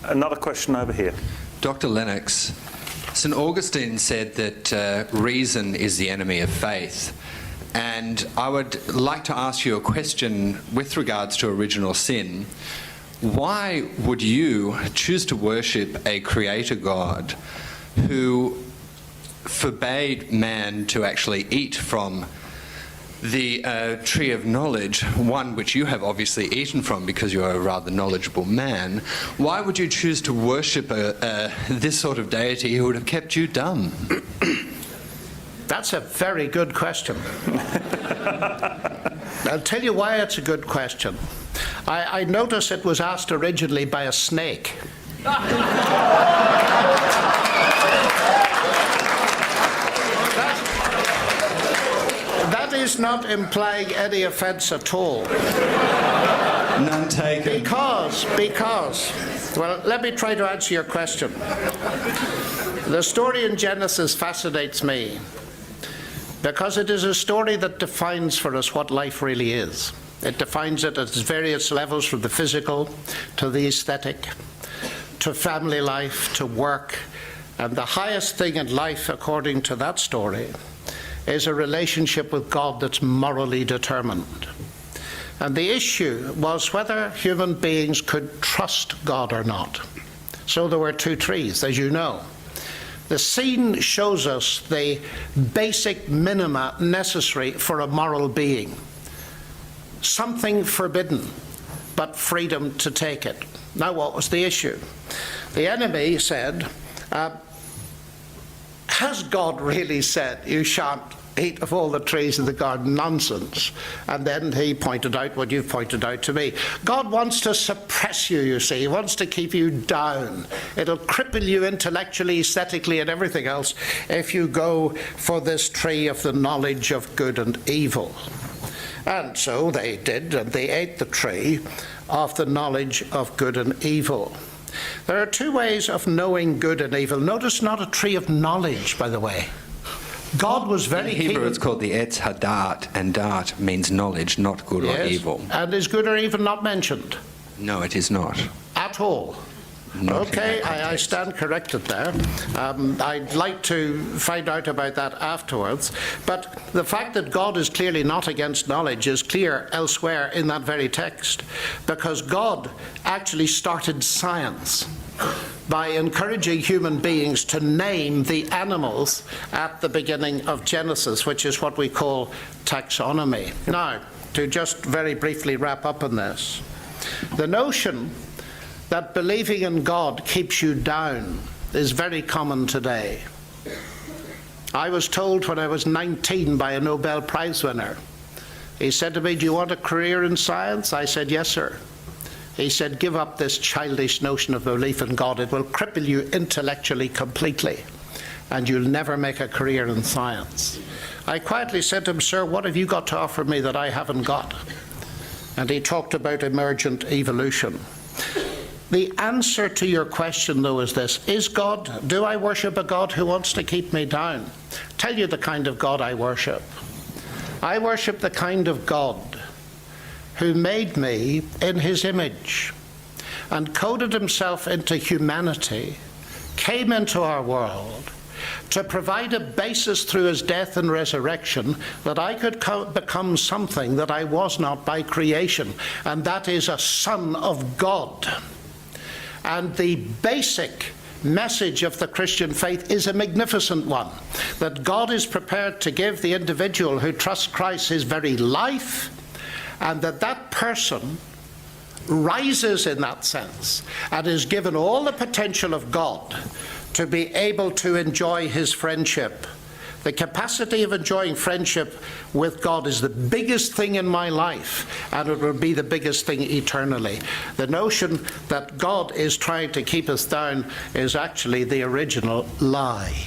Another question over here. Dr. Lennox, St. Augustine said that reason is the enemy of faith. And I would like to ask you a question with regards to original sin. Why would you choose to worship a creator God who forbade man to actually eat from the tree of knowledge, one which you have obviously eaten from because you're a rather knowledgeable man? Why would you choose to worship this sort of deity who would have kept you dumb? That's a very good question. I'll tell you why it's a good question. I notice it was asked originally by a snake. That is not implying any offense at all. None taken. Because, well, let me try to answer your question. The story in Genesis fascinates me because it is a story that defines for us what life really is. It defines it at its various levels, from the physical to the aesthetic, to family life, to work. And the highest thing in life, according to that story, is a relationship with God that's morally determined. And the issue was whether human beings could trust God or not. So there were two trees, as you know. The scene shows us the basic minima necessary for a moral being. Something forbidden, but freedom to take it. Now, what was the issue? The enemy said, has God really said you shan't eat of all the trees of the garden? Nonsense. And then he pointed out what you've pointed out to me. God wants to suppress you, you see. He wants to keep you down. It'll cripple you intellectually, aesthetically, and everything else if you go for this tree of the knowledge of good and evil. And so they did, and they ate the tree of the knowledge of good and evil. There are two ways of knowing good and evil. Notice, not a tree of knowledge, by the way. God was very keen. In Hebrew it's called the Etz Hadat, and dat means knowledge, not good or evil. And is good or evil not mentioned? No, it is not. At all? Not okay, I stand corrected there. I'd like to find out about that afterwards. But the fact that God is clearly not against knowledge is clear elsewhere in that very text, because God actually started science by encouraging human beings to name the animals at the beginning of Genesis, which is what we call taxonomy. Now, to just very briefly wrap up on this, the notion that believing in God keeps you down is very common today. I was told when I was 19 by a Nobel Prize winner. He said to me, "Do you want a career in science?" I said, "Yes, sir." He said, "Give up this childish notion of belief in God. It will cripple you intellectually completely, and you'll never make a career in science." I quietly said to him, "Sir, what have you got to offer me that I haven't got?" And he talked about emergent evolution. The answer to your question, though, is this. Do I worship a God who wants to keep me down? Tell you the kind of God I worship. I worship the kind of God who made me in his image and coded himself into humanity, came into our world to provide a basis through his death and resurrection that I could become something that I was not by creation, and that is a son of God. And the basic message of the Christian faith is a magnificent one, that God is prepared to give the individual who trusts Christ his very life, and that person rises in that sense and is given all the potential of God to be able to enjoy his friendship. The capacity of enjoying friendship with God is the biggest thing in my life, and it will be the biggest thing eternally. The notion that God is trying to keep us down is actually the original lie.